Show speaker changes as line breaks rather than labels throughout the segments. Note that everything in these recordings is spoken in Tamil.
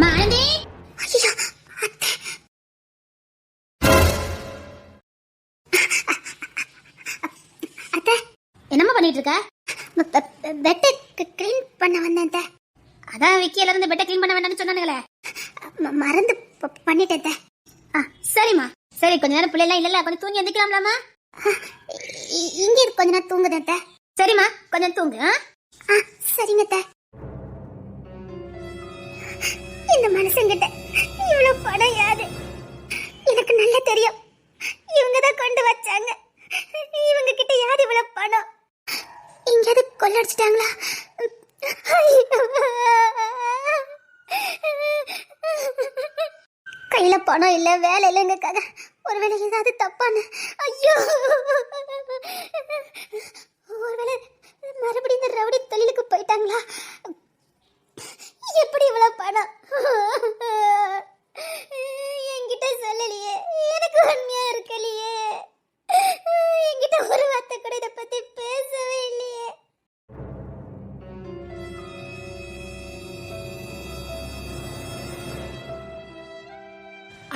மாலதி,
ஐயோ, அத்தை,
என்னம்மா பண்ணிட்டு இருக்க?
பெட்டை கிளீன் பண்ண வந்தேன் அத்தை.
அதான் விக்கியில இருந்து பெட்டை க்ளீன் பண்ண வேண்டாம்னு சொன்னானுங்களே.
மறந்து பண்ணிட்டேன் அத்தை.
சரிம்மா, சரி, கொஞ்ச நேரம் பிள்ளைலாம் இல்லல, கொஞ்சம் தூங்கி எந்திக்கலாம்லாமா?
இங்க கொஞ்ச நேரம் தூங்குதேன் அத்தை.
சரிம்மா, கொஞ்சம் தூங்கு.
சரிங்க அத்தை. இந்த மனுஷங்கிட்ட இவ்வளவு பணம் யாது? எனக்கு நல்லா தெரியும், இவங்க தான் கொண்டு வச்சாங்க. இவங்க கிட்ட யாது இவ்வளவு பணம்? எங்கேயாவது கொள்ளடிச்சிட்டாங்களா? கையில பணம் இல்ல, வேலை இல்லைங்கக்காக ஒருவேளை ஏதாவது தப்பான, ஐயோ, ஒருவேளை மறுபடியும் இந்த ரவுடி தொழிலுக்கு போயிட்டாங்களா? எப்படி இவ்வளவு பணம்? என்கிட்ட சொல்லலையே, எனக்கு உண்மையா இருக்கலையே, என்கிட்ட ஒரு வார்த்தை கூட இதை பத்தி பேசவே இல்லையே.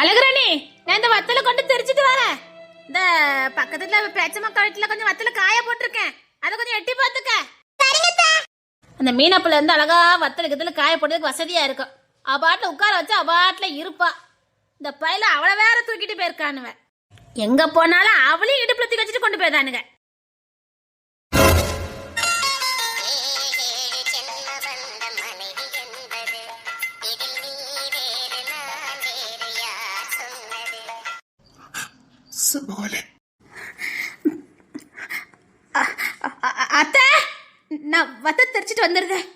அழகுராணி, நான் இந்த வத்தல கொண்டு தெரிச்சிட்டு வரேன். இந்த பக்கத்துல பேச்சமக்கா வீட்டுல கொஞ்சம் வத்தல காய போட்டிருக்கேன், அதை கொஞ்சம் எட்டி பாத்துக்க. அந்த மீனப்புல இருந்து அழகா வத்தலுக்கு இதுல காய போட்டதுக்கு வசதியா இருக்கும். அப்பாட்டில் உட்கார வச்சு அப்பாட்டில் இருப்பா. இந்த பையில அவளை வேற தூக்கிட்டு போயிருக்கானுவ. எங்க போனாலும் அவளையும் இடுப்புல தூக்கி வச்சுட்டு கொண்டு போயிருந்தானுங்க. அத்தை, நான் வத்த தெரிச்சிட்டு வந்துருந்தேன்.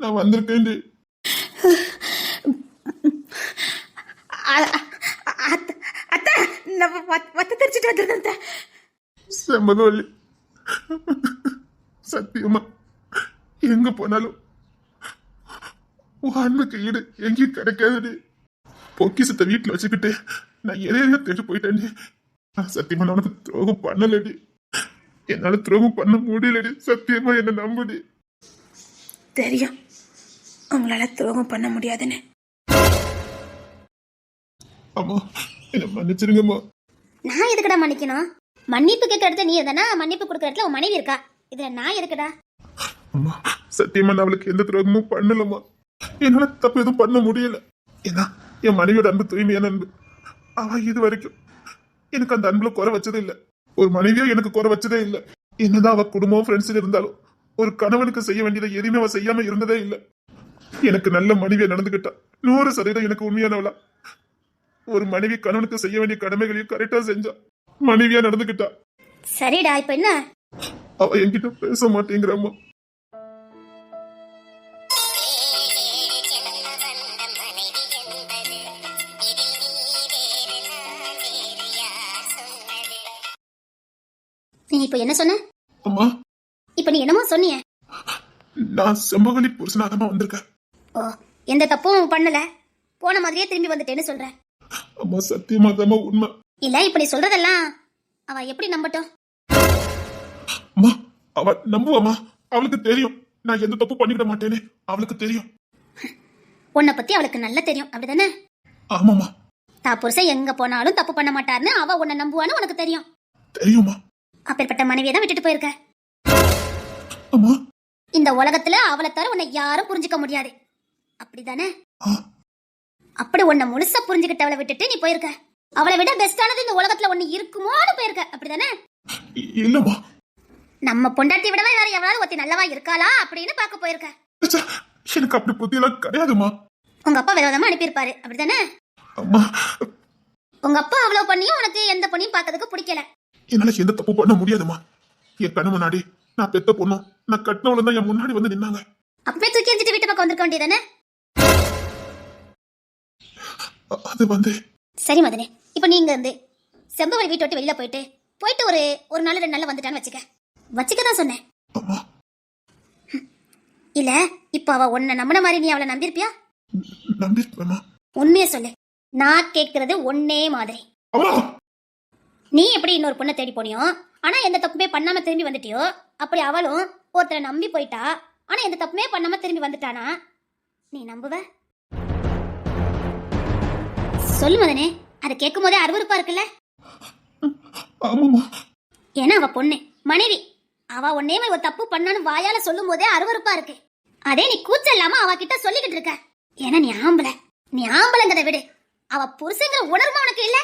நான் வந்திருக்கேன்.
அத்தை, நான் வத்த தெரிச்சிட்டு வந்துருந்தேன்.
செம்பகவல்லி, சத்தியமா எங்க போனாலும் உன் அன்புக்கு ஈடு எங்கேயும் கிடைக்காது. பொக்கிசத்தை வீட்டுல வச்சுக்கிட்டு நான் எதையோ தேடி போயிட்டேன். சத்தியமா நான் உனக்கு துரோகம் பண்ணலடி, என்னால துரோகம் பண்ண முடியலடி. சத்தியமா என்ன நம்புடி.
தெரியும் உங்களால துரோகம் பண்ண முடியாதுன்னு.
அம்மா, என்ன மன்னிச்சிருங்கம்மா.
நான் எதுக்கடா மன்னிக்கணும்? மன்னிப்பு கேட்க இடத்துல நீ இருந்தா, மன்னிப்பு கொடுக்கற இடத்துல உன் மனைவி இருக்கா. இதுல நான் எதுக்கடா?
அம்மா, சத்தியமா நான் அவளுக்கு எந்த துரோகமும் பண்ணலம்மா. என்னால தப்பு எதுவும் பண்ண முடியல. ஏன்னா என் மனைவியோட அன்பு தூய்மையான அன்பு. அவ இது வரைக்கும் எனக்கு அந்த அன்புல குறை வச்சதே இல்லை. ஒரு மனைவியா எனக்கு குறை வச்சதே இல்லை. என்னதான் அவ குடும்பம் ஃப்ரெண்ட்ஸ் இருந்தாலும் ஒரு கணவனுக்கு செய்ய வேண்டியதை எதுவுமே அவ செய்யாம இருந்ததே இல்லை. எனக்கு நல்ல மனைவியா நடந்துகிட்டா. 100% எனக்கு உண்மையானவளா. ஒரு மனைவி கணவனுக்கு செய்ய வேண்டிய கடமைகளையும் கரெக்டா செஞ்சா. மனைவியா நடந்துகிட்டா.
சரிடா, இப்ப என்ன?
அவ என்கிட்ட பேச மாட்டேங்கிறம்மா.
நீ இப்ப என்ன சொன்ன?
அம்மா,
இப்ப நீ என்னமோ சொன்னிய?
நான் செம்பகவல்லி புருஷனாகமா வந்திருக்கேன்.
ஓ, எந்த தப்பும் பண்ணல, போன மாதிரியே திரும்பி வந்துட்டேன்னு சொல்ற?
அம்மா, சத்தியமா தாம்மா உண்மை.
இல்ல, இப்ப நீ சொல்றதெல்லாம் அவ எப்படி நம்பட்டும்?
அம்மா, அவ நம்புவாமா? அவளுக்கு தெரியும் நான் எந்த தப்பு பண்ணிவிட மாட்டேன்னு. அவளுக்கு தெரியும்.
உன்னை பத்தி அவளுக்கு நல்லா தெரியும், அப்படிதானே?
ஆமாமா.
தான் புருஷன் எங்க போனாலும் தப்பு பண்ண மாட்டாருன்னு அவ உன்னை நம்புவான்னு உனக்கு தெரியும்.
தெரியுமா?
அப்பேற்பட்ட மனைவியை தான் விட்டுட்டு போயிருக்க.
அம்மா,
இந்த உலகத்துல அவளை தவிர உன்னை யாரும் புரிஞ்சுக்க முடியாது, அப்படிதானே? அப்படி உன்னை முழுசா புரிஞ்சுக்கிட்டவளை விட்டுட்டு நீ போயிருக்க. அவளை விட பெஸ்டானது இந்த உலகத்துல ஒண்ணு இருக்குமோன்னு போயிருக்க, அப்படிதானே?
இல்லம்மா,
நம்ம பொண்டாட்டி விடவே வேற எவளாவது ஒருத்தி நல்லவா இருக்காளா அப்படின்னு பாக்க போயிருக்க.
எனக்கு அப்படி புத்தியெல்லாம் கிடையாதுமா.
உங்க அப்பா விரோதமா அனுப்பியிருப்பாரு, அப்படிதானே?
அம்மா,
உங்க அப்பா அவ்வளவு பண்ணியும் உனக்கு எந்த பொண்ணையும் பாக்கிறதுக்கு பிடிக்கல.
என்னால எந்த தப்பு பண்ண முடியாதுமா. என் கண்ணு முன்னாடி நான் பெத்த பொண்ணும் நான் கட்டினவளும் தான் என் முன்னாடி வந்து நின்னாங்க.
அப்பவே தூக்கி எஞ்சிட்டு வீட்டு பக்கம் வந்திருக்க வேண்டியதானே?
அது வந்து
சரி மதனே, இப்ப நீங்க இருந்து செம்பவழி வீட்டை விட்டு வெளியில போயிட்டு ஒரு நாள் 2 நாள் வந்துட்டான்னு வச்சுக்க தான் சொன்னேன். இல்ல, இப்ப அவ உன்னை நம்பின மாதிரி நீ அவளை நம்பிருப்பியா?
நம்பிருப்பேமா?
உண்மையை சொல்லு. நான் கேட்கறது ஒன்னே மாதிரி. நீ எப்படி இன்னொரு பொண்ணை தேடி போனியோ, ஆனா எந்த தப்புமே பண்ணாம திரும்பி வந்துட்டியோ, அப்படி அவளும் ஒருத்தரை நம்பி போயிட்டா, ஆனா எந்த தப்புமே பண்ணாம திரும்பி வந்துட்டானா,
நீ நம்புவ? சொல்லு மதனே, அதை கேட்கும் போதே அருவருப்பா இருக்குல்ல?
ஆமாமா.
ஏன்னா அவ பொண்ணு, மனைவி. அவ உன்னே ஒரு தப்பு பண்ணான்னு வாயால சொல்லும் போதே அருவருப்பா இருக்கு. அதே நீ கூச்சம் இல்லாம அவ கிட்ட சொல்லிக்கிட்டு இருக்க. ஏன்னா நீ ஆம்பளைங்கிறத விடு, அவ புருஷங்கிற உணர்வு உனக்கு இல்ல.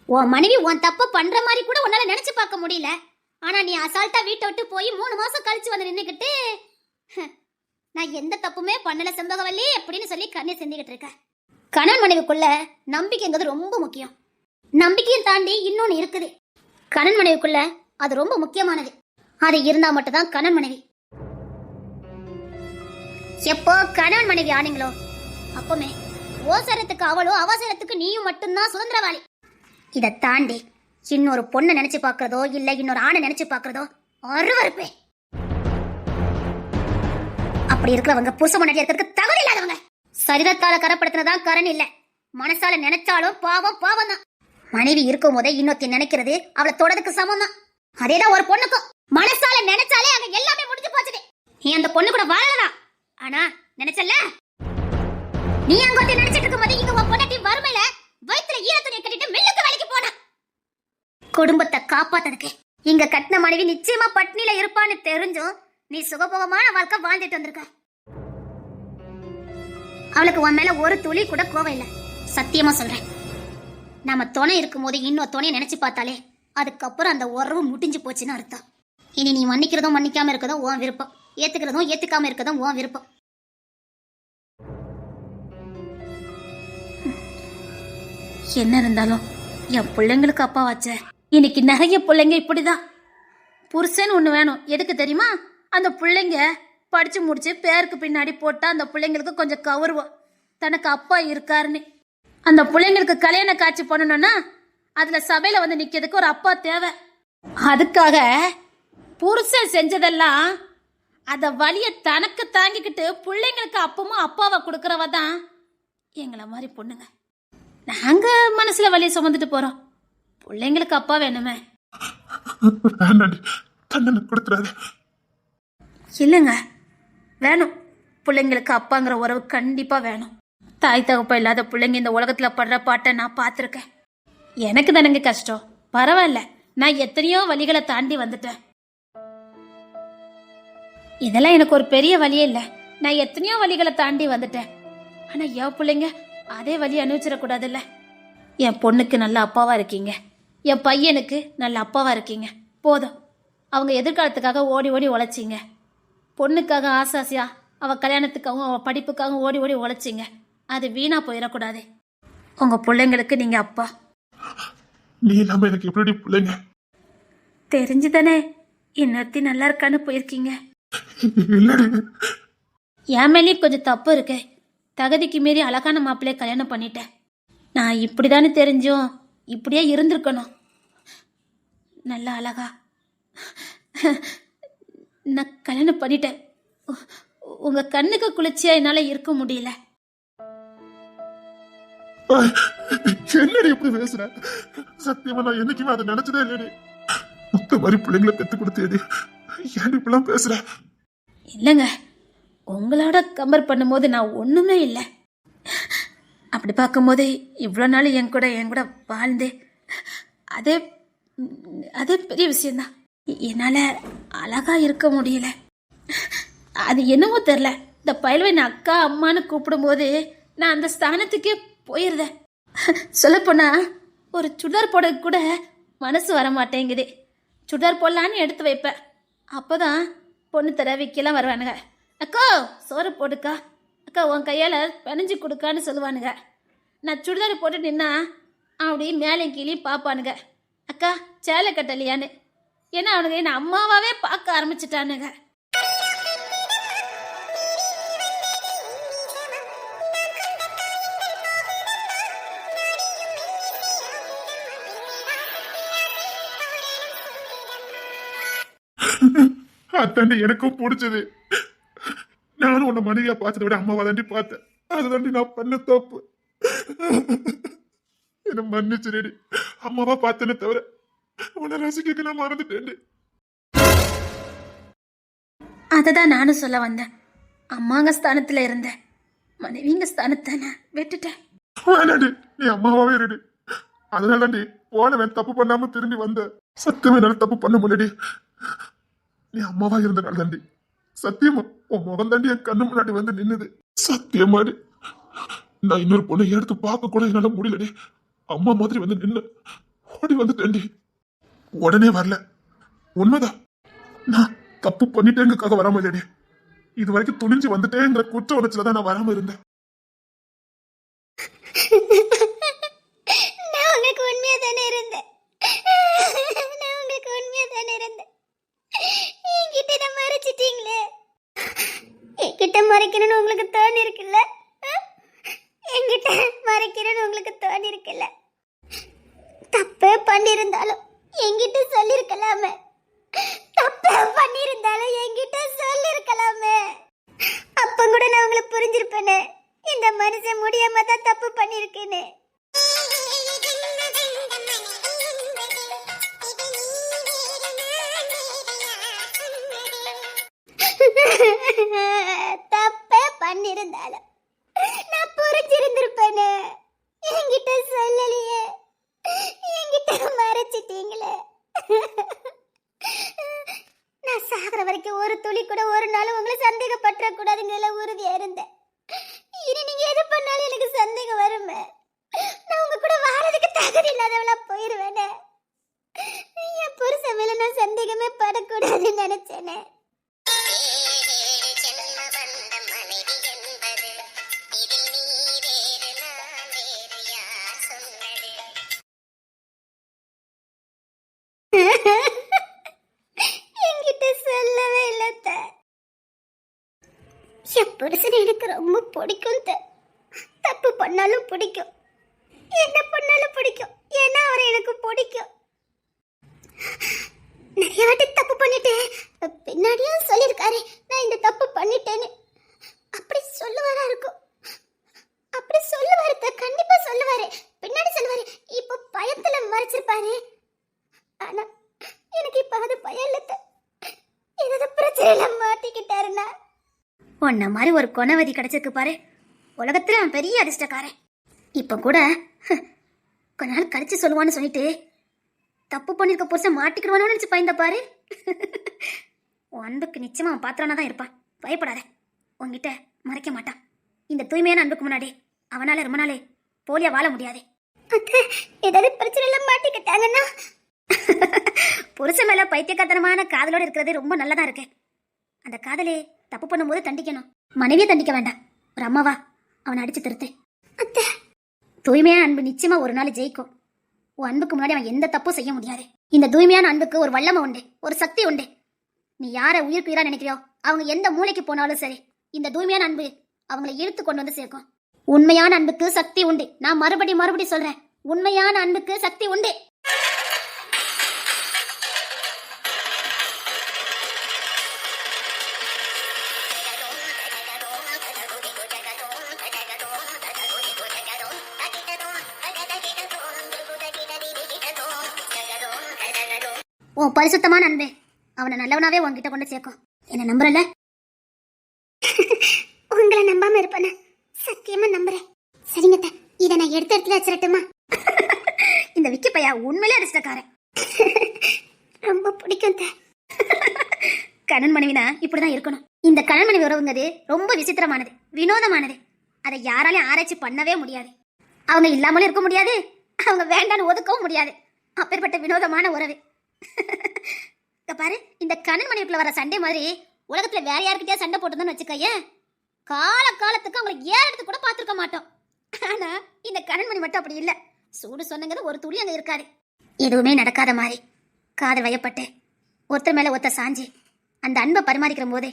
உன் மனைவி உன் தப்பு பண்ற மாதிரி கூட உன்னால நினைச்சு பார்க்க முடியல. ஆனா நீ அசால்ட்டா வீட்டை விட்டு போய் 3 மாசம் கழிச்சு வந்து நின்னுக்கிட்டு நான் எந்த தப்புமே பண்ணல செண்பகவல்லி அப்படின்னு சொல்லி கண்ணை செஞ்சுக்கிட்டு இருக்க. கணவன் மனைவிக்குள்ள நம்பிக்கைங்கிறது ரொம்ப முக்கியம். நம்பிக்கையும் தாண்டி இன்னொன்னு இருக்குது. கணவன் மனைவிக்குள்ள அது ரொம்ப முக்கியமானது. அது இருந்தா மட்டும்தான் கணவன் மனைவி. எப்போ கணவன் மனைவி ஆனீங்களோ அப்பமே ஓசரத்துக்கு அவளோ அவசரத்துக்கு நீயும் மட்டும்தான் சுதந்திரவாளி. இதை தாண்டி இன்னொரு பொண்ணை நினைச்சு பாக்குறதோ இல்ல இன்னொரு ஆணை நினைச்சு பாக்குறதோ அருவருப்பே. அப்படி இருக்கிறவங்க புருஷ முன்னாடி இருக்கிறதுக்கு தகுதி இல்லாதவங்க. சரீரத்தால கரப்படுத்தினதான் கரண் இல்ல, மனசால நினைச்சாலும் பாவம் பாவம் தான். மனைவி இருக்கும் போதே இன்னொத்தி நினைக்கிறது அவளை தொடதுக்கு சமம் தான். அதேதான் ஒரு பொண்ணுக்கும். மனசால நினைச்சாலே அங்க எல்லாமே முடிஞ்சு போச்சுது. நீ அந்த பொண்ணு கூட வாழலாம், ஆனா நினைச்சல நீ அங்க நினைச்சிட்டு இருக்கும் போது இங்க உன் பொண்ணாட்டி வறுமையில வயித்துல ஈரத்துணியை கட்டிட்டு மில்லுக்கு வேலைக்கு போன. குடும்பத்தை காப்பாத்ததுக்கு இங்க கட்டின மனைவி நிச்சயமா பட்னியில இருப்பான்னு தெரிஞ்சும் நீ சுகபோகமான வாழ்க்கை வாழ்ந்துட்டு வந்திருக்க. அவளுக்கு உன் மேல ஒரு துளி கூட கோவம் இல்ல, சத்தியமா சொல்றேன். நாம துணை இருக்கும் போது இன்னொரு துணையை நினைச்சு பார்த்தாலே அதுக்கப்புறம் அந்த உறவு முடிஞ்சு போச்சுன்னு அர்த்தம். இனி நீ மன்னிக்கிறதும் மன்னிக்காம இருக்கதும் உன் விருப்பம், ஏத்துக்கிறதும் ஏத்துக்காம இருக்கதும் உன் விருப்பம்.
என்ன இருந்தாலும் என் பிள்ளைங்களுக்கு அப்பா வச்ச. இன்னைக்கு நிறைய பிள்ளைங்க இப்படிதான். புருஷன் ஒண்ணு வேணும், எதுக்கு தெரியுமா? அந்த பிள்ளைங்க படிச்சு முடிச்சு பேருக்கு பின்னாடி போட்டா அந்த பிள்ளைங்களுக்கு கொஞ்சம் கௌரவம், தனக்கு அப்பா இருக்காருன்னு. அந்த பிள்ளைங்களுக்கு கல்யாண காட்சி பண்ணணும்னா அதுல சபையில வந்து நிக்கிறதுக்கு ஒரு அப்பா தேவை. அதுக்காக புருஷன் செஞ்சதெல்லாம் அத வலிய தனக்கு தாங்கிக்கிட்டு பிள்ளைங்களுக்கு அப்பமும் அப்பாவை கொடுக்கறவ தான் எங்களை மாதிரி பொண்ணுங்க. நாங்க மனசுல வலிய சுமந்துட்டு போறோம், பிள்ளைங்களுக்கு அப்பா வேணுமே. இல்லைங்க, வேணும். பிள்ளைங்களுக்கு அப்பாங்கிற உறவு கண்டிப்பா வேணும். தாய் தகப்பா இல்லாத பிள்ளைங்க இந்த உலகத்துல படுற பாட்டை நான் பார்த்துருக்கேன். எனக்கு தானங்க கஷ்டம், பரவாயில்ல, நான் எத்தனையோ வழிகளை தாண்டி வந்துட்டேன். இதெல்லாம் எனக்கு ஒரு பெரிய வழியே இல்லை, நான் எத்தனையோ வழிகளை தாண்டி வந்துட்டேன். ஆனா என் பிள்ளைங்க அதே வழி அனுபவிச்சிடக்கூடாதுல்ல. என் பொண்ணுக்கு நல்ல அப்பாவா இருக்கீங்க, என் பையனுக்கு நல்ல அப்பாவா இருக்கீங்க, போதும். அவங்க எதிர்காலத்துக்காக ஓடி ஓடி உழைச்சிங்க, பொண்ணுக்காக ஆசாசியா அவள் கல்யாணத்துக்காகவும் அவள் படிப்புக்காகவும் ஓடி ஓடி உழைச்சிங்க. அது வீணா போயிடக்கூடாது. உங்க பிள்ளைங்களுக்கு நீங்க அப்பா.
நீ இல்லாம எனக்கு எப்படி பிள்ளைங்க?
தெரிஞ்சுதானே இன்னொருத்தி நல்லா இருக்கான்னு போயிருக்கீங்க.
இல்லடி,
என் மேலேயும் கொஞ்சம் தப்பு இருக்கு. தகுதிக்கு மீறி அழகான மாப்பிள்ளைய கல்யாணம் பண்ணிட்டேன். நான் இப்படிதானே தெரிஞ்சும் இப்படியே இருந்திருக்கணும். நல்லா அழகா நான் கல்யாணம் பண்ணிட்டேன். உங்க கண்ணுக்கு குளிர்ச்சியா என்னால இருக்க முடியல.
என்னடி இப்படி பேசுற? சத்தியமா நான் என்னைக்குமே அதை நினைச்சதே இல்லடி. மொத்த மாதிரி பிள்ளைங்களை பெத்து கொடுத்தேடி, ஏன் இப்பெல்லாம் பேசுற?
இல்லைங்க, உங்களோட கம்பேர் பண்ணும்போது நான் ஒண்ணுமே இல்லை. அப்படி பார்க்கும்போது இவ்வளோ நாள் என் கூட வாழ்ந்து அதே அதே பெரிய விஷயம்தான். என்னால் அழகா இருக்க முடியல. அது என்னவோ தெரில, இந்த பயல்வை நான் அக்கா அம்மான்னு கூப்பிடும்போது நான் அந்த ஸ்தானத்துக்கே போயிருந்தேன். சொல்லப்போனா ஒரு சுடிதார் போட கூட மனசு வர மாட்டேங்குது. சுடிதார் போடலான்னு எடுத்து வைப்பேன், அப்போதான் பொண்ணு தர விற்கலாம் வருவானுங்க. அக்கா சோறு போடுக்கா, அக்கா உன் கையால் பிணைஞ்சு கொடுக்கான்னு சொல்லுவானுங்க. நான் சுடிதார் போட்டு நின்னா அப்படி மேலே கீழே பார்ப்பானுங்க, அக்கா சேலை கட்டலையான்னு. ஏன்னா அவனுங்க என்ன அம்மாவாவே பார்க்க ஆரம்பிச்சிட்டானுங்க.
அதாண்டி எனக்கும் பிடிச்சது. நானும் உன்னை மனைவியா பார்த்ததை விட அம்மாவா தாண்டி பார்த்தேன். அதுதாண்டி நான் பண்ண தப்பு. என்ன மன்னிச்சிருடி. அம்மாவா பார்த்தேன்னு தவிர உன்னை ரசிக்க நான் மறந்துட்டேன்.
அதை தான் நானும் சொல்ல வந்தேன். அம்மாங்க ஸ்தானத்தில் இருந்தேன், மனைவிங்க ஸ்தானத்தை நான் விட்டுட்டேன்.
வேணாடி, நீ அம்மாவாவே இருடி. அதனால தாண்டி போனவன் தப்பு பண்ணாம திரும்பி வந்த. சத்தியமா என்னால தப்பு பண்ண முடியடி. நீ அம்மாவா இருந்தனால தாண்டி. சத்தியமா உன் முகம் தாண்டி என் கண்ணு முன்னாடி வந்து நின்னுது. சத்தியமாடி நான் இன்னொரு பொண்ணை எடுத்து பார்க்க கூட என்னால முடியலடி. அம்மா மாதிரி வந்து நின்னு ஓடி வந்துட்டேன்டி. உடனே வரல, உண்மைதான். நான் தப்பு பண்ணிட்டேங்கிறதுக்காக வராம இல்லடி. இது வரைக்கும் துணிஞ்சு வந்துட்டேங்கிற குற்ற உணர்ச்சியில தான் நான் வராம இருந்தேன்.
நான் உங்களுக்கு உண்மையா தானே இருந்தேன். நான் உங்களுக்கு உண்மையா தானே இருந்தேன். என்கிட்ட இதை மறைச்சிட்டீங்களே. என்கிட்ட மறைக்கணும்னு உங்களுக்கு தோணி இருக்குல்ல? என்கிட்ட மறைக்கணும்னு உங்களுக்கு தோணி இருக்குல்ல? தப்பே பண்ணியிருந்தாலும் என்கிட்ட சொல்லியிருக்கலாமே. தப்பே பண்ணியிருந்தாலும் என்கிட்ட சொல்லியிருக்கலாமே. அப்ப கூட நான் உங்களை புரிஞ்சிருப்பேனே. இந்த மனுஷன் முடியாம தான் தப்பு பண்ணிருக்கேன்னு. தப்பே பண்ணிருந்தாலும் நான் புரிஞ்சிருந்திருப்பேனே. என்கிட்ட சொல்லலையே, என்கிட்ட மறைச்சிட்டீங்களே. நான் சாகிற வரைக்கும் ஒரு துளி கூட ஒரு நாள் உங்களை சந்தேகப்பற்ற கூடாதுங்கிற உறுதியா இருந்தேன். இனி நீங்க எது பண்ணாலும் எனக்கு சந்தேகம் வருமே. நான் உங்க கூட வாழறதுக்கு தகுதி இல்லாதவளா போயிருவேனே. என் புருஷன் மேல நான் சந்தேகமே படக்கூடாதுன்னு நினைச்சேனே. என்கிட்ட சொல்லவே இல்ல. என் புருஷன் எனக்கு ரொம்ப பிடிக்கும். தப்பு பண்ணாலும் பிடிக்கும், என்ன பண்ணாலும் பிடிக்கும். ஏன்னா அவரை எனக்கு பிடிக்கும். நிறைய வாட்டி தப்பு பண்ணிட்டேன். பின்னாடியும் சொல்லியிருக்காரு நான் இந்த தப்பு பண்ணிட்டேன்னு. அப்படி சொல்லுவாரா இருக்கும்? அப்படி சொல்லுவாரு, கண்டிப்பா சொல்லுவாரு. பின்னாடி சொல்லுவாரு. இப்போ பயத்துல மறைச்சிருப்பாரு. ஆனா எனக்கு இப்ப அது பயம் இல்ல. ஏதாவது பிரச்சனையில மாட்டிக்கிட்டாருன்னா. உன்ன மாதிரி ஒரு கொணவதி கிடைச்சிருக்கு பாரு. உலகத்துல அவன் பெரிய அதிர்ஷ்டக்காரன். இப்ப கூட கொஞ்ச நாள் கழிச்சு சொல்லுவான்னு சொல்லிட்டு தப்பு பண்ணிருக்க புருஷன் மாட்டிக்கிடுவானு நினைச்சு பயந்த பாரு. உன் அன்புக்கு நிச்சயமா அவன் பாத்திரனா தான் இருப்பான். பயப்படாத, உன்கிட்ட மறைக்க மாட்டான். இந்த தூய்மையான அன்புக்கு முன்னாடி அவனால ரொம்ப நாளே போலியா வாழ முடியாது. ஏதாவது பிரச்சனையில மாட்டிக்கிட்டாங்கன்னா புருஷன் மேல பைத்தியக்காரத்தனமான காதலோடு இருக்கிறது ரொம்ப நல்லதா இருக்கு. அந்த காதலே தப்பு பண்ணும்போது தண்டிக்கணும். மனைவியை தண்டிக்க வேண்டாம். ஒரு அம்மாவா அவனை அடிச்சு திருத்து. தூய்மையான அன்பு நிச்சயமா ஒரு நாள் ஜெயிக்கும். உன் அன்புக்கு முன்னாடி அவன் எந்த தப்பும் செய்ய முடியாது. இந்த தூய்மையான அன்புக்கு ஒரு வல்லமை உண்டு, ஒரு சக்தி உண்டு. நீ யாரை உயிருக்கு உயிரா நினைக்கிறியோ அவங்க எந்த மூளைக்கு போனாலும் சரி, இந்த தூய்மையான அன்பு அவங்களை இழுத்து கொண்டு வந்து சேர்க்கும். உண்மையான அன்புக்கு சக்தி உண்டு. நான் மறுபடி சொல்றேன், உண்மையான அன்புக்கு சக்தி உண்டு. உன் பரிசுத்தமான அன்பு அவனை நல்லவனாவே உன்கிட்ட கொண்டு சேர்க்கும். என்ன நம்புறல? உங்களை நம்பாம இருப்பேன? சத்தியமா நம்புறேன். சரிங்க, இதை நான் எடுத்த இடத்துல வச்சிரட்டுமா? இந்த விக்கி பையா உண்மையிலே அதிர்ஷ்டக்காரன். ரொம்ப பிடிக்கும். கணவன் மனைவினா இப்படிதான் இருக்கணும். இந்த கணவன் மனைவி உறவுங்கிறது ரொம்ப விசித்திரமானது, வினோதமானது. அதை யாராலையும் ஆராய்ச்சி பண்ணவே முடியாது. அவங்க இல்லாமலும் இருக்க முடியாது, அவங்க வேண்டான்னு ஒதுக்கவும் முடியாது. அப்பேற்பட்ட வினோதமான உறவு. பாரு, இந்த கணவன் மனைவிக்குள்ள வர சண்டை மாதிரி உலகத்துல வேற யாருக்கிட்டே சண்டை போட்டுதான் வச்சுக்கைய, காலத்துக்கு அவங்களை ஏறெடுத்து கூட பார்த்துருக்க மாட்டோம். ஆனா இந்த கணவன் மனைவி மட்டும் அப்படி இல்லை. சூடு சொன்னங்கிறது ஒரு துளி அங்க இருக்காது. எதுவுமே நடக்காத மாதிரி காதல் வயப்பட்டு ஒருத்தர் மேல ஒருத்தர் சாஞ்சி அந்த அன்பை பரிமாறிக்கிற போதே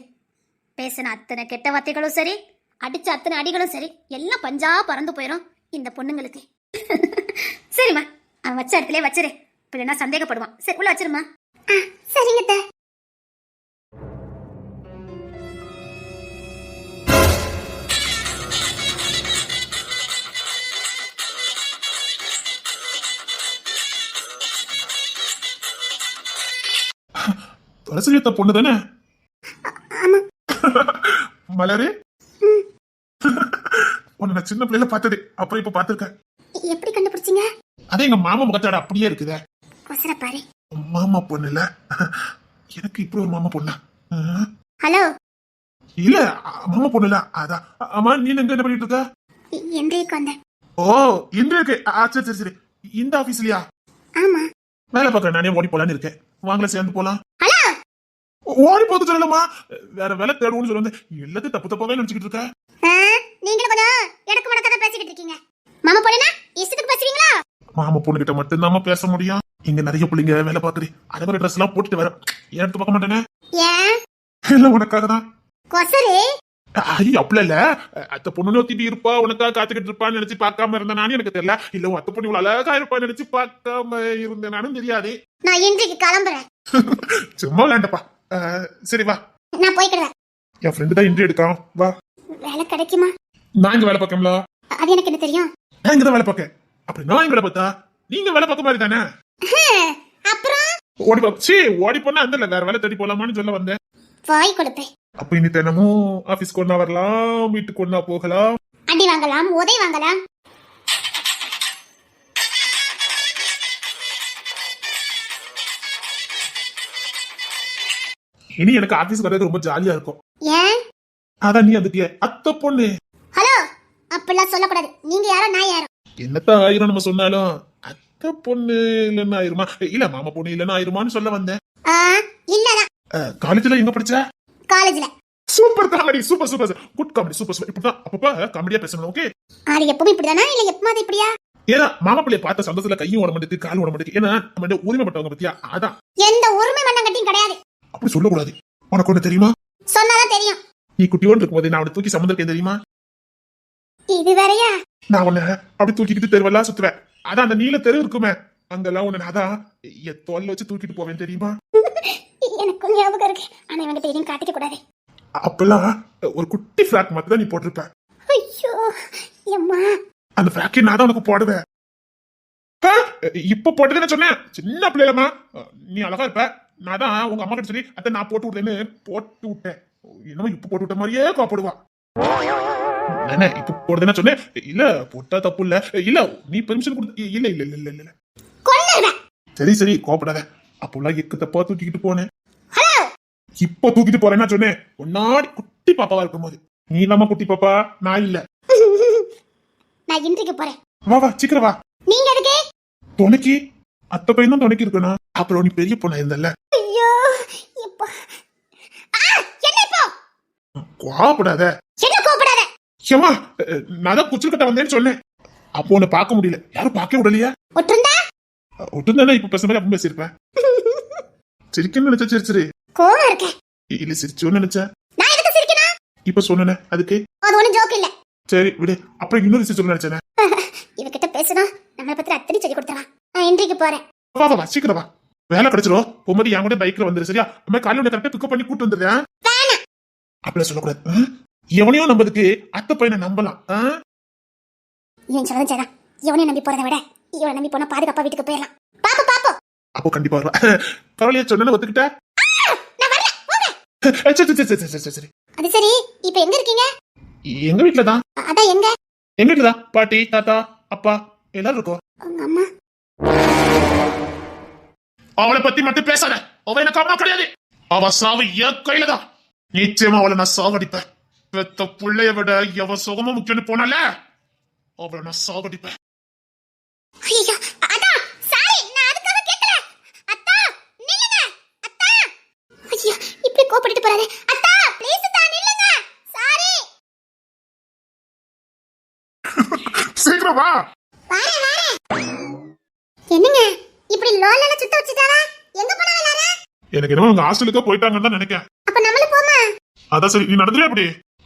பேசின அத்தனை கெட்ட வார்த்தைகளும் சரி, அடிச்ச அத்தனை அடிகளும் சரி, எல்லாம் பஞ்சா பறந்து போயிடும் இந்த பொண்ணுங்களுக்கு. சரிம்மா, அவன் வச்ச இடத்துல வச்சிரு, பிள்ளைனா சந்தேகப்படுவான். சரி, உள்ள வச்சிருமா. சரிங்க.
துளசியத்த பொண்ணு தானே? மலரே, நான் சின்ன பிள்ளைல பார்த்தது, அப்புறம் இப்ப பாத்துருக்கேன்.
எப்படி கண்டுபிடிச்சீங்க?
அதே எங்க மாமா முகத்தாட அப்படியே இருக்குதே.
கொசர பாரு.
மாமா பொண்ணு இல்ல, எனக்கு இப்படி ஒரு மாமா பொண்ணா?
ஹலோ.
இல்ல மாமா பொண்ணு இல்ல, அதான். ஆமா, நீ எங்க என்ன பண்ணிட்டு இருக்க?
எந்திரிக்கு வந்தேன்.
ஓ, இன்றைக்கு சரி சரி சரி. இந்த ஆபீஸ்லயா?
ஆமா.
வேலை பார்க்க நானே ஓடி போலான்னு இருக்கேன். வாங்கல சேர்ந்து போலாம்.
ஹலோ.
ஓடி போது சொல்லலாமா? வேற வேலை தேடுவோம்னு சொல்லி வந்து எல்லாத்தையும் தப்பு தப்பாவே நினைச்சுக்கிட்டு இருக்க.
நீங்களும் கொஞ்சம் எனக்கு முடக்கதான் பேசிக்கிட்டு இருக்கீங்க. மாமா பொண்ணுனா இஷ்டத்துக்கு பேசுவீங்களா?
மாமா பொண்ணு கிட்ட மட்டும்தாம்மா பேச முடியும். இங்க நிறைய பிள்ளைங்க வேலை பாக்குறீ, அதே மாதிரி ட்ரெஸ் எல்லாம் போட்டுட்டு வர எடுத்து பார்க்க மாட்டேனே.
ஏன்?
இல்ல உனக்காக தான்.
கொசரு.
ஐயோ அப்பல இல்ல, அத்த பொண்ணு ஒத்திட்டு இருப்பா, உனக்காக காத்துக்கிட்டு இருப்பான்னு நினைச்சு பார்க்காம இருந்த நானும் எனக்கு தெரியல. இல்ல அத்த பொண்ணு இவ்வளவு அழகா இருப்பான்னு நினைச்சு பார்க்காம இருந்த நானும் தெரியாது.
நான் இன்றைக்கு கிளம்புறேன்.
சும்மா விளையாண்டப்பா. சரி வா,
நான் போய்க்கிறேன்.
என் ஃப்ரெண்டு தான் இன்ட்ரி எடுக்கான். வா.
வேலை கிடைக்குமா?
நான் இங்க வேலை பார்க்கல.
அது எனக்கு என்ன தெரியும்?
நான் இங்கதான் வேலை பார்க்க. அப்படி நான் இங்க வேலை பார்த்தா நீங்க வேலை பார்க்க மாதிரி தானே.
அப்புறம்
ஓடி போ. சீ, ஓடி போனா அந்த வேற வேலை தேடி போலாமான்னு சொல்ல வந்தேன்.
வாய் கொடுப்பேன்.
அப்ப இனி தினமும் ஆபீஸ்க்கு ஒன்னா வரலாம், வீட்டுக்கு ஒன்னா போகலாம்,
அடி வாங்கலாம், உதை வாங்கலாம்.
இனி எனக்கு ஆபீஸ்க்கு வர்றது ரொம்ப ஜாலியா இருக்கும்.
ஏன்?
அதான் நீ அதுக்கு அத்த பொண்ணு.
ஹலோ, அப்படிலாம் சொல்லக்கூடாது. நீங்க யாரோ நான் யாரோ.
என்னத்தான் ஆயிரம் நம்ம சொன்னாலும் அத்த பொண்ணு இல்லன்னா ஆயிருமா, இல்ல மாமா பொண்ணு இல்லன்னா ஆயிருமான்னு சொல்ல வந்தேன்.
இல்லதான்.
காலேஜ்ல எங்க படிச்ச?
காலேஜ்ல.
Super comedy, super super, good comedy, super super. இப்படிதான் அப்பப்ப காமெடியா பேசணும். ஓகே.
அது எப்பவும் இப்படிதானா இல்ல எப்பமாவது இப்படியா?
ஏன்னா மாமா பிள்ளைய பார்த்த சந்தோஷத்துல கையும் ஓட மாட்டேது, காலும் ஓட மாட்டேது. ஏன்னா நம்ம உரிமைப்பட்டவங்க பத்தியா, அதான்.
எந்த உரிமை மண்ணங்கட்டியும் கிடையாது.
அப்படி சொல்லக்கூடாது. உனக்கு ஒண்ணு தெரியுமா?
சொன்னாதான் தெரியும்.
நீ குட்டியோடு இருக்கும்போது நான் அவனை தூக்கி சமுதிரக்கேன் தெரியுமா?
இது வேறையா?
நான் உன்னை அப்படி தூக்கிட்டு தெருவெல்லாம் சுத்துவேன். அதான் அந்த நீல தெரு இருக்குமே, அங்கெல்லாம் உன்னை அதான் என் தோல்ல வச்சு தூக்கிட்டு போவேன் தெரியுமா?
எனக்கு ஞாபகம் இருக்கு, ஆனா இவங்கிட்ட எதையும் காட்டிக்க கூடாது.
அப்பெல்லாம் ஒரு குட்டி ஃபிராக் மட்டும் தான் நீ போட்டிருப்ப.
ஐயோ அம்மா,
அந்த ஃபிராக்கை நான் தான் உனக்கு போடுவேன். இப்ப போட்டதுன்னு சொன்னேன், சின்ன பிள்ளைலமா நீ அழகா இருப்ப. நான் தான் உங்க அம்மா கிட்ட சொல்லி அதை நான் போட்டு விட்டேன்னு போட்டு விட்டேன். என்னமோ இப்ப போட்டு விட்ட மாதிரியே கோப்படுவா. என்ன இப்ப போடுறதுன்னு சொன்னேன். இல்ல போட்டா தப்பு இல்ல, இல்ல நீ பெர்மிஷன் கொடுத்த. இல்ல இல்ல இல்ல இல்ல இல்ல. சரி சரி கோப்படாத. அப்பெல்லாம் எக்கு தப்பா தூக்கிட்டு போனேன். இப்ப தூக்கிட்டு போறேன்னா சொன்னேன், ஒன்னாடி குட்டி பாப்பாவா இருக்கும் போது. நீ இல்லாம குட்டி பாப்பா, நான் இல்ல.
நான் இன்றைக்கு போறேன்.
வா வா சீக்கிரம் வா.
நீங்க எதுக்கு?
துணைக்கு அத்தை பையன் தான் துணைக்கு இருக்கணும். அப்புறம் நீ பெரிய பொண்ணா இருந்தல்ல.
ஐயோ இப்ப என்ன இப்போ?
கோபப்படாத.
என்ன கோபப்படாத?
ஏமா, நான் தான் குச்சில் கட்ட வந்தேன்னு சொன்னேன். அப்போ உன்னை பார்க்க முடியல, யாரும் பார்க்க விடலையா?
ஒட்டுண்டா
ஒட்டுந்தானே இப்ப பேசுற மாதிரி அப்ப பேசியிருப்பேன். சிரிக்கணும்னு நினைச்சா சரி சரி.
கோவம் இருக்கேன்.
இல்ல சிரிச்சோன்னு நினைச்சேன்.
நான் எதுக்கு சிரிக்கணும்?
இப்ப சொன்னேன் அதுக்கு.
அது ஒண்ணும் ஜோக் இல்ல.
சரி விடு. அப்புறம் இன்னொரு விஷயம் சொல்ல நினைச்சேன்.
இவகிட்ட பேசணும், நம்மளை பத்தி அத்தனை சொல்லி கொடுத்துருவான். நான் இன்றைக்கு போறேன்.
வா வா சீக்கிரம் வா. வேலை கிடைச்சிரும். போகும்போது என் கூட பைக்ல வந்துரு சரியா? அம்மா காலையில கரெக்டா பிக்கப் பண்ணி கூட்டு வந்துடுறேன். அப்படிலாம் சொல்லக்கூடாது. எவனையும் நம்பதுக்கு அத்தை பையனை நம்பலாம்.
இவன் சொல்றது சரிதான். இவனையும் நம்பி போறதை விட இவனை நம்பி போனா பாதுகாப்பா வீட்டுக்கு போயிடலாம். பாப்பா பாப்போ.
அப்போ கண்டிப்பா வருவா. கவலையா சொன்ன ஒத்துக்கிட்ட? சரி.
அது சரி, இப்ப எங்க இருக்கீங்க?
எங்க வீட்டுலதான்.
அதான் எங்க?
எங்க வீட்டுலதான். பாட்டி தாத்தா அப்பா எல்லாரும் இருக்கோம்.
உங்க அம்மா?
அவளை பத்தி மட்டும் பேசாத. அவ எனக்கு அம்மா கிடையாது. அவ சாவு என் கையில தான். நிச்சயமா அவளை நான் சாகடிப்பேன். பெத்த பிள்ளைய விட எவ சுகமா முக்கியம்னு போனால அவளை நான் சாகடிப்பேன்.
ஐயோ அத்தா, சாரி, நான் அதுக்காக கேட்கல. அத்தா நில்லுங்க. அத்தா ஐயோ இப்படி கோபப்பட்டு போறாதே. அத்தா ப்ளீஸ் அத்தா நில்லுங்க. சாரி.
சீக்கிரம் வா.
என்னங்க இப்படி லோலல சுத்த வச்சிட்டாரா? எங்க போனாங்க எல்லாரும்?
எனக்கு என்னமோ உங்க ஹாஸ்டலுக்கு போயிட்டாங்கன்னு தான் நினைக்கிறேன்.
அப்ப நம்மளும் போமா?
அதான் சரி, நீ நடந்துறியா அப்படி?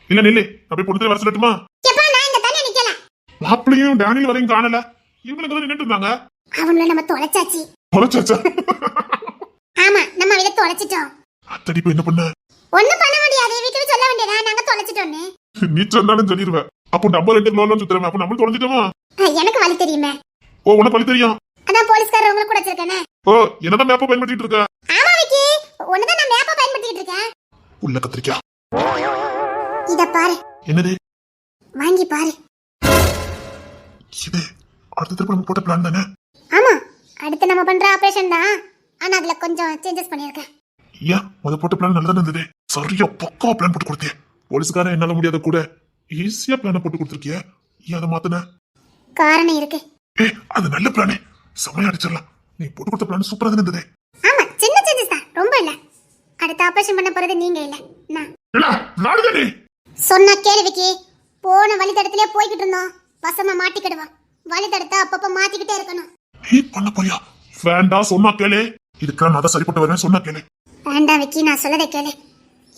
இல்ல நில்லு, அப்படியே பொண்ணு வர சொல்லட்டுமா?
எப்பா நான் இங்க தனியா நிக்கல.
மாப்பிளையும் டேனியல் வரையும் காணல. இவங்களுக்கு தான் நின்னுட்டு இருந்தாங்க.
அவங்கள நம்ம தொலைச்சாச்சு.
தொலைச்சாச்சா?
ஆமா, நம்ம இத தொலைச்சிட்டோம்.
அத்தடி போய் என்ன பண்ண?
ஒண்ணும் பண்ண முடியாது, வீட்டுல சொல்ல வேண்டியதா நாங்க தொலைச்சிட்டோம்னு.
நீ சொன்னாலும் சொல்லிடுவேன். அப்போ நம்ம ரெண்டு லோலாம் சுத்துறோம். அப்போ நம்ம தொலைஞ்சிட்டோமா?
எனக்கு வழி தெரியுமே.
ஓ உனக்கு வழி தெரியும்?
அதான் போலீஸ்காரர் உங்களை கூட வச்சிருக்கேனே.
ஓ என்னதான் மேப்ப பயன்படுத்திட்டு இருக்க?
ஆமா விக்கி, ஒண்ணுதான் நான் மேப்ப பயன்படுத்திட்டு இருக்கேன்.
உள்ள கத்திரிக்கா.
இத பாரு.
என்னது?
வாங்கி பாரு.
இது அடுத்த திருப்பி நம்ம போட்ட பிளான் தானே?
ஆமா, அடுத்து நம்ம பண்ற ஆபரேஷன் தான். ஆனா அதுல கொஞ்சம் சேஞ்சஸ் பண்ணிருக்கேன்.
ஏன் முத போட்ட பிளான் நல்லா இருந்தது. சரியா பக்கா பிளான் போட்டு கொடுத்தியே. போலீஸ்காரன் என்னால முடியாத கூட ஈஸியா பிளான போட்டு கொடுத்துருக்கிய. ஏன் அதை மாத்தின?
காரணம் இருக்கு.
அது நல்ல பிளானே. செமையா அடிச்சிடலாம். நீ போட்டு கொடுத்த பிளான் சூப்பரா தான் இருந்தது.
ஆமா, சின்ன சேஞ்சஸ் தான், ரொம்ப இல்ல. அடுத்த ஆபரேஷன் பண்ண போறது நீங்க இல்ல, நான். சொன்ன கேள்விக்கு போன வழி தடத்திலே போய்கிட்டு இருந்தோம். வசமா மாட்டிக்கிடுவான். வழி தடத்தை அப்பப்ப மாத்திக்கிட்டே இருக்கணும்.
நீ பண்ண போறியா? வேண்டாம், சொன்னா கேளு. இதுக்கெல்லாம் நான் தான் சரிப்பட்டு வருவேன். சொன்னா கேளு.
வேண்டாம் விக்கி, நான் சொல்லதை கேளு.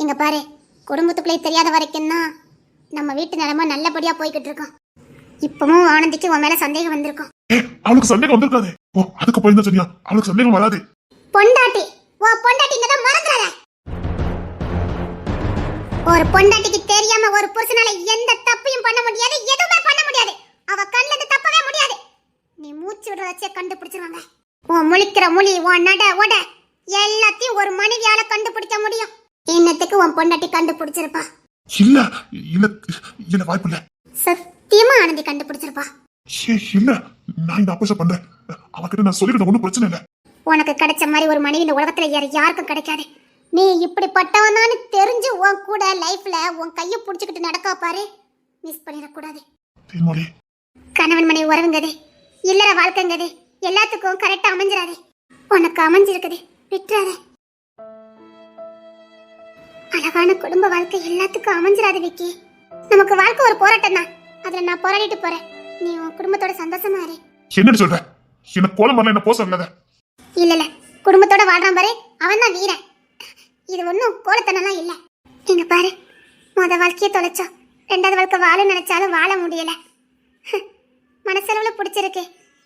இங்க பாரு, குடும்பத்துக்குள்ளே தெரியாத வரைக்கும் தான் நம்ம வீட்டு நிலைமை நல்லபடியா போய்கிட்டு இருக்கோம். இப்பவும் ஆனந்திக்கு உன் மேல சந்தேகம் வந்திருக்கும்.
அவளுக்கு சந்தேகம் வந்திருக்காது. ஓ, அதுக்கு போயிருந்தா சரியா? அவளுக்கு சந்தேகம் வராது.
பொண்டாட்டி, ஓ பொண்டாட்டிங்கத மறந்துறாத. ஒரு பொண்டாட்டிக்கு தெரியாம ஒரு புருஷனால எந்த தப்பையும் பண்ண முடியாது, எதுவுமே பண்ண முடியாது. அவ கண்ணுல இருந்து தப்பவே முடியாது. நீ மூச்சு விடுற வச்சே கண்டுபிடிச்சிருவாங்க. உன் முழிக்கிற மொழி, உன் நட உட எல்லாத்தையும் ஒரு மனைவியால கண்டுபிடிக்க முடியும். இன்னத்துக்கு உன் பொண்டாட்டி கண்டுபிடிச்சிருப்பா.
இல்ல இல்ல இல்ல, வாய்ப்பு இல்ல.
சத்தியமா ஆனந்தி கண்டுபிடிச்சிருப்பா.
இல்ல, நான் இந்த ஆபரேஷன் பண்றேன். அவகிட்ட நான் சொல்லிக்கிட்ட ஒன்றும் பிரச்சனை இல்ல.
உனக்கு கிடைச்ச மாதிரி ஒரு மனைவி இந்த உலகத்துல யாருக்கும் கிடைக்காது. நீ இப்படிப்பட்டவனான்னு தெரிஞ்சு உன் கூட லைஃப்ல உன் கையை பிடிச்சிக்கிட்டு நடக்கா பாரு. மிஸ் பண்ணிடக்கூடாது. கணவன் மனைவி உறவுங்கது, இல்லற வாழ்க்கைங்கது எல்லாத்துக்கும் கரெக்டா அமைஞ்சிடாது. உனக்கு அமைஞ்சிருக்குது, விட்டுறாத. அழகான குடும்ப வாழ்க்கை எல்லாத்துக்கும் அமைஞ்சிடாது விக்கி. நமக்கு வாழ்க்கை ஒரு போராட்டம் தான். அதுல நான் போராடிட்டு போறேன். நீ உன் குடும்பத்தோட சந்தோஷமா இரு.
என்ன சொல்ற? என்ன கோலம் வரல, என்ன போச இல்ல.
இல்ல, குடும்பத்தோட வாழ்றான் பாரு, அவன் தான் வீரன். இது ஒன்னும் கோலத்தனெல்லாம் இல்ல. இங்க பாரு, முத வாழ்க்கைய தொலைச்சோம். ரெண்டாவது வாழ்க்கை வாழ நினைச்சாலும் வாழ முடியல. மனசளவுல பிடிச்சிருக்கு.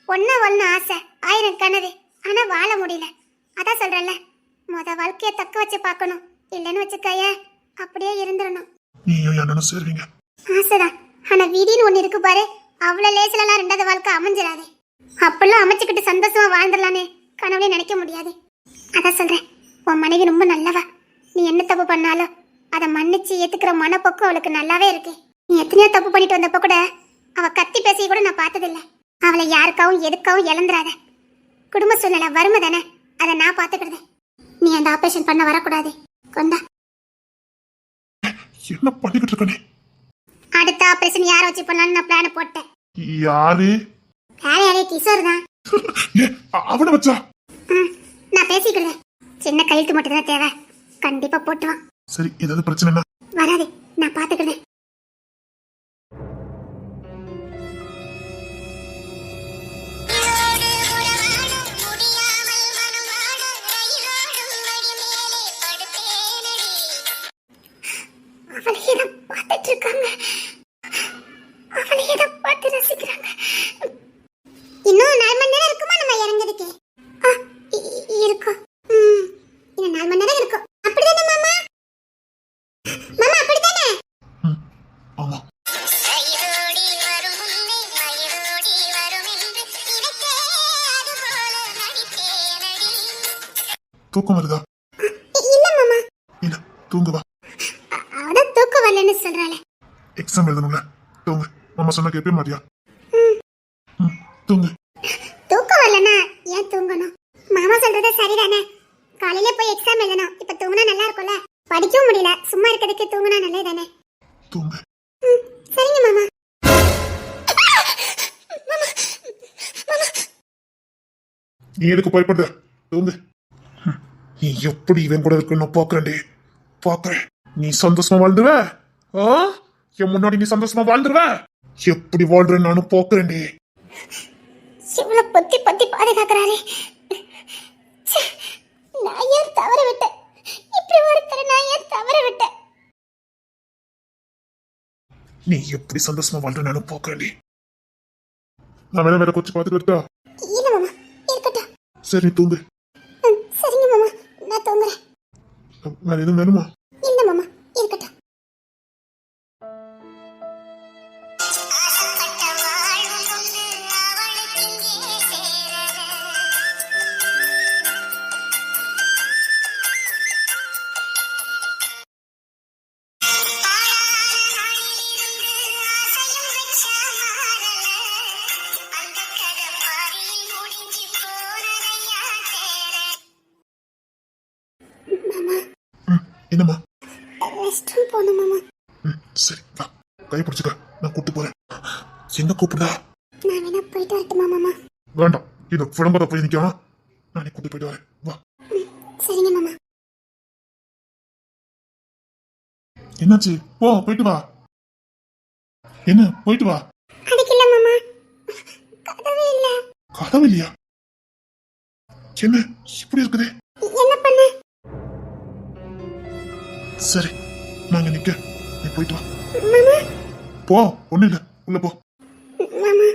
ஒன்னு ஆசை, 1000 கனவு, ஆனா வாழ முடியல. அதான் சொல்றல, முத வாழ்க்கைய தக்க வச்சு பார்க்கணும். இல்லன்னு வச்சுக்கைய அப்படியே இருந்துடணும்.
நீயும் என்னன்னு சேருவீங்க
ஆசைதான், ஆனா விதின்னு ஒண்ணு இருக்கு பாரு. அவ்வளவு லேசிலலாம் ரெண்டாவது வாழ்க்கை அமைஞ்சிடாது. அப்பெல்லாம் அமைச்சுக்கிட்டு சந்தோஷமா வாழ்ந்துடலான்னு கனவுலே நினைக்க முடியாது. அதான் சொல்றேன், உன் மனைவி ரொம்ப நல்லவா. நீ என்ன தப்பு பண்ணாலும் அதை மன்னிச்சு ஏத்துக்கிற மனப்போக்கம் அவளுக்கு நல்லாவே இருக்கு. நீ எத்தனையோ தப்பு பண்ணிட்டு வந்தப்ப கூட அவ கத்தி பேசி கூட நான் பார்த்ததில்ல. அவளை யாருக்காவும் எதுக்காவும் இழந்துராத. குடும்ப சூழ்நிலை வறுமை தானே, அதை நான் பாத்துக்கிடுதேன். நீ அந்த ஆபரேஷன் பண்ண வரக்கூடாது. கொண்டா.
என்ன பண்ணிக்கிட்டு இருக்கனே?
அடுத்த ஆபரேஷன் யாரை வச்சு பண்ணலான்னு நான் பிளான் போட்டேன்.
யாரு?
யாரே கிஷோர் தான்.
அவனை வச்சா?
நான் பேசிக்கிறேன். சின்ன கையெழுத்து மட்டும் தான் தேவை. கண்டிப்பா போட்டுவான்.
சரி, ஏதாவது பிரச்சனைனா
வராது, நான் பாத்துக்கிறேன். அவளையதான் பார்த்துட்டு இருக்காங்க. அவளையதான் பார்த்து ரசிக்கிறாங்க. இன்னும் 4 மணி நேரம் இருக்குமா நம்ம இறங்குறதுக்கு? இருக்கும். இன்னும் 4 மணி நேரம் இருக்கும். அப்படிதானே மாமா? மாமா அப்படிதானே?
ஆமா. தூக்கம் வருதா?
இல்ல மாமா.
இல்ல, தூங்கு வா.
அதான் தூக்கம் வரலன்னு சொல்றாளே.
எக்ஸாம் எழுதணும்ல, தூங்கு. மாமா சொன்னா கேட்பே மாட்டியா? தூங்கு.
தூக்கம் வரலனா ஏன் தூங்கணும்? மாமா சொல்றது சரிதானே. காலையில போய் எக்ஸாம் எழுதணும். இப்ப தூங்கினா நல்லா இருக்கும்ல. படிக்கவும் முடியல, சும்மா இருக்கிறதுக்கு தூங்கினா நல்லதானே.
தூங்கு.
சரிங்க மாமா.
நீ எதுக்கு பயப்படுற? தூங்கு. நீ எப்படி இவன் கூட இருக்குன்னு பாக்குறேன்டே, பாக்குறேன். நீ சந்தோஷமா வாழ்ந்துருவ. என் முன்னாடி நீ சந்தோஷமா வாழ்ந்துருவ. எப்படி வாழ்றேன்னு நானும் பாக்குறேன்டே.
இவ்வளவு பொத்தி பொத்தி பாதுகாக்கிறாரே. நான் ஏன் தவற விட்டேன்? இப்படி ஒருத்தரை நான் ஏன் தவற விட்டேன்?
நீ எப்படி சந்தோஷமா வாழ்ற நானும் பாக்குறேன்டே. நான் வேற கொஞ்சம் பாத்துட்டு இருக்கா?
இல்ல மாமா, இருக்கட்டும்.
சரி, தூங்கு.
சரிங்க மாமா, நான் தூங்குறேன்.
வேற எதுவும் வேணுமா?
இல்ல மாமா, இருக்கட்டும். மாமா
ம் என்னம்மா
ரெஸ்ட் ரூம் போகணும் மாமா.
ம் சரி வா கை பிடிச்சிக்க நான் கூட்டு போறேன். எங்க கூப்பிடுதா?
நான் வேணா போயிட்டு வரட்டுமா மாமா?
வேண்டாம் இது விளம்பர போய் நிற்கும். நானே கூட்டு போயிட்டு வரேன் வா.
சரிங்க மாமா.
என்னாச்சு போ போயிட்டு வா. என்ன போயிட்டு வா.
அதுக்கு இல்ல மாமா, கதவே இல்ல.
கதவு இல்லையா? என்ன இப்படி இருக்குது?
என்ன பண்ண?
சரி நாங்க நிக்க நீ போயிட்டு வா.
மாமா
போ ஒண்ணு இல்ல உள்ள போ.
மாமா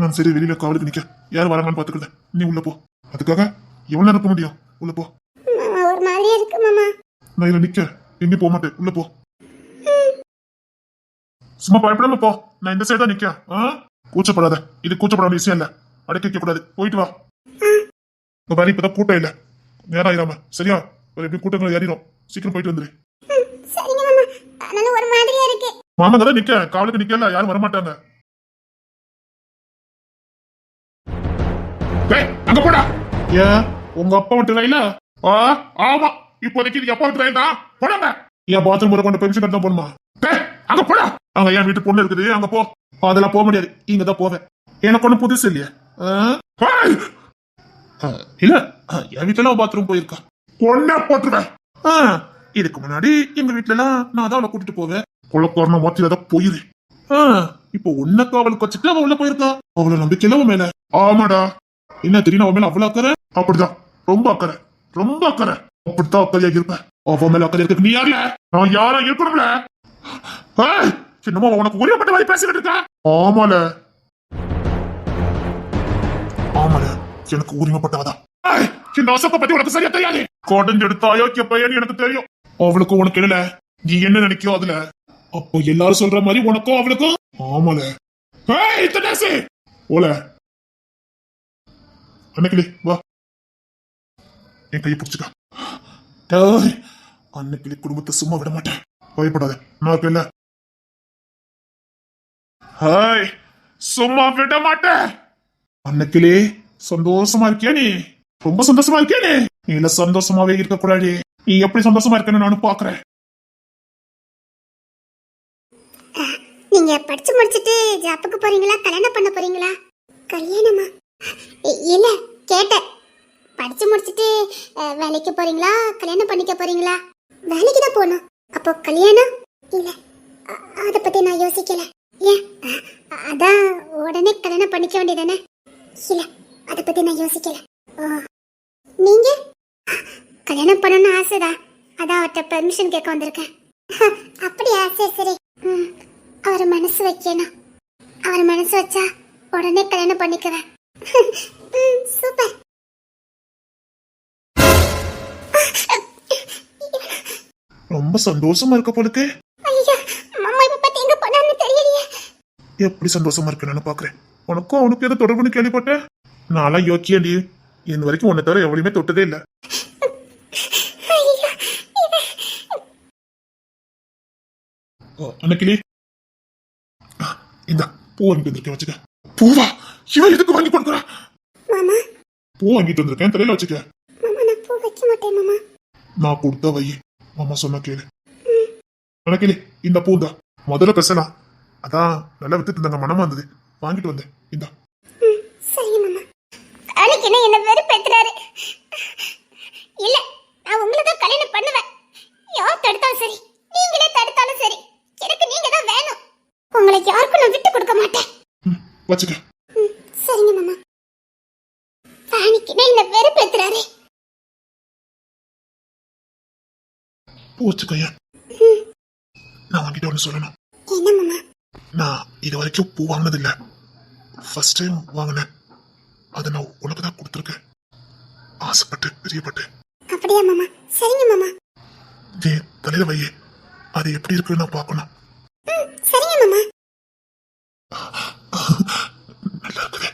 நான் சரி வெளியில காவலுக்கு நிக்க யார் வராங்கன்னு பாத்துக்கிறேன். நீ உள்ள போ. அதுக்காக எவ்வளவு நேரம் இருக்க முடியும்? உள்ள போ.
மாமா ஒரு மாதிரியா இருக்கு மாமா.
நான் இதுல நிக்க எங்கேயும் போக மாட்டேன். உள்ள போ. சும்மா பயப்படாம போ. நான் இந்த சைடு தான் நிக்க. கூச்சப்படாத. இது கூச்சப்பட வேண்டிய விஷயம் இல்ல. அடக்கி வைக்க கூடாது. போயிட்டு வா. இந்த மாதிரி இப்பதான் கூட்டம் இல்ல. நேரம் ஆயிராம சரியா? ஒரு எப்படி கூட்டங்கள் ஏறிடும். சீக்கிரம் போயிட்டு வந்துரு.
சரிங்க மாமா. ஆனாலும் ஒரு மாதிரியா இருக்கு.
மாமா தான் நிக்க காவலுக்கு நிக்கல யாரும் வரமாட்டாங்க. அங்க போடா. ஏன் உங்க அப்பா விட்டு ரயில? ஆமா இப்போதைக்கு இது அப்பா விட்டு ரயில் தான். போடாங்க. ஏன் பாத்ரூம் முறை கொண்டு பெர்மிஷன் தான் போடுமா? அங்க போடா. அங்க என் வீட்டு பொண்ணு இருக்குது அங்க போ. அதெல்லாம் போக முடியாது. இங்க தான் போவேன். எனக்கு ஒண்ணு புதுசு இல்லையா? இல்ல என் வீட்டுல பாத்ரூம் போயிருக்கா. ஒன்ன போட்டுருவேன். இதுக்கு முன்னாடி எங்க வீட்டுல எல்லாம் நான் தான் அவளை கூட்டிட்டு போவேன். குளக்காரன மாத்திரதான் போயிரு. இப்போ உன்ன காவலுக்கு வச்சுட்டு அவ உள்ள போயிருக்கா. அவளை நம்பிக்கையில அவன் மேல. ஆமாடா. என்ன தெரியும் அவன் மேல அவ்வளவு அக்கறை? அப்படிதான் ரொம்ப அக்கறை ரொம்ப அக்கறை. அப்படித்தான் அக்கறையா இருப்பேன். அவன் மேல அக்கறை இருக்கு. நீ யாருல? நான் யாரா இருக்கணும்ல? என்னமோ உனக்கு உரியப்பட்ட மாதிரி பேசிக்கிட்டு இருக்கா? ஆமால ஆமால எனக்கு உரிமைப்பட்டவதான். இந்த அசப்ப பத்தி உனக்கு சரியா தெரியாது. கொடைஞ்செடுத்த அயோக்கிய பையன் எனக்கு தெரியும். அவளுக்கும் உனக்கு இல்ல. நீ என்ன நினைக்கோ அதுல. அப்போ எல்லாரும் சொல்ற மாதிரி உனக்கும் அவளுக்கும். ஆமால ஓல அன்னைக்கிளி வா என் கையை பிடிச்சுக்க. அன்னைக்கிளி குடும்பத்தை சும்மா விட மாட்டேன். பயப்படாத நான் இல்ல. ஹாய் சும்மா விட மாட்டேன். அன்னைக்கிளி சந்தோஷமா இருக்கியா? நீ ரொம்ப சந்தோஷமா இருக்கியா? நீ இல்ல சந்தோஷமாவே இருக்க கூடாது. நீ எப்படி சந்தோஷமா இருக்கன்னு நானும் பாக்குறேன்.
நீங்க படிச்சு முடிச்சிட்டு ஜாப்புக்கு போறீங்களா கல்யாணம் பண்ண போறீங்களா? கல்யாணமா? இல்ல கேட்டேன். படிச்சு முடிச்சிட்டு வேலைக்கு போறீங்களா கல்யாணம் பண்ணிக்க போறீங்களா? வேலைக்கு தான் போகணும். அப்போ கல்யாணம் இல்ல அத பத்தி நான் யோசிக்கல. ஏன் அதான் உடனே கல்யாணம் பண்ணிக்க வேண்டியதானே? இல்ல அத பத்தி நான் யோசிக்கல. நீங்க கல்யாணம் பண்ணணும்னு ஆசைதான். அதான் அவர்கிட்ட பெர்மிஷன் கேட்க வந்திருக்கேன். அப்படியா? சரி சரி. அவர் மனசு வைக்கணும். அவர் மனசு வச்சா உடனே கல்யாணம் பண்ணிக்குவேன். சூப்பர்.
ரொம்ப சந்தோஷமா இருக்க போலுக்கு.
ஐயா மாமா இப்ப பத்தி எங்க போனான்னு தெரியலையே.
எப்படி சந்தோஷமா இருக்கு நான் பாக்குறேன். உனக்கும் அவனுக்கு ஏதோ தொடர்புன்னு கேள்விப்பட்டேன். நான்லாம் யோக்கியண்டி. என் வரைக்கும் உன்னை தவிர எவ்வளவுமே தொட்டதே இல்ல. அன்னைக்கிளி இந்த பூ வாங்கிட்டு வந்திருக்கேன் வச்சுக்க. பூவா? இவன் எதுக்கு வாங்கி கொடுக்குறா?
மாமா
பூ வாங்கிட்டு வந்திருக்கேன் தலையில வச்சுக்க.
மாமா நான் பூ வைக்க மாட்டேன் மாமா.
நான் கொடுத்த வை. மாமா சொன்ன கேளு. அன்னைக்கிளி இந்த பூ தான் முதல்ல பேசலாம். அதான் நல்லா வித்துட்டு இருந்தாங்க மனமா இருந்தது வாங்கிட்டு வந்தேன். இந்த
சரிங்க மாமா. அன்னைக்கு என்ன வெறுப்பேத்துறாரு. இல்ல நான் உங்களை தான் கல்யாணம் பண்ணுவேன். யார் தடுத்தாலும் சரி நீங்களே தடுத்தாலும் சரி எனக்கு நீங்க தான் வேணும். உங்களை யாருக்கும் நான் விட்டு கொடுக்க மாட்டேன்.
வச்சுக்க.
சரிங்க மாமா. அன்னைக்கு என்ன வெறுப்பேத்துறாரு.
பூ வச்சுக்கையா. நான் வாங்கிட்டு ஒண்ணு சொல்லணும்.
என்ன மாமா?
நான் இது வரைக்கும் பூ வாங்கினது இல்ல. ஃபர்ஸ்ட் டைம் வாங்கினேன். அதை நான் உனக்கு தான் கொடுத்துருக்கேன். ஆசைப்பட்டு பிரியப்பட்டு.
அப்படியா மாமா? சரிங்க மாமா.
நீ தலையில வையே. அது எப்படி இருக்குன்னு நான் பார்க்கணும்.
சரிங்க மாமா.
நல்லா இருக்குது.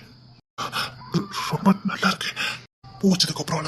ரொம்ப நல்லா இருக்கு. பூ வச்சதுக்கு அப்புறம்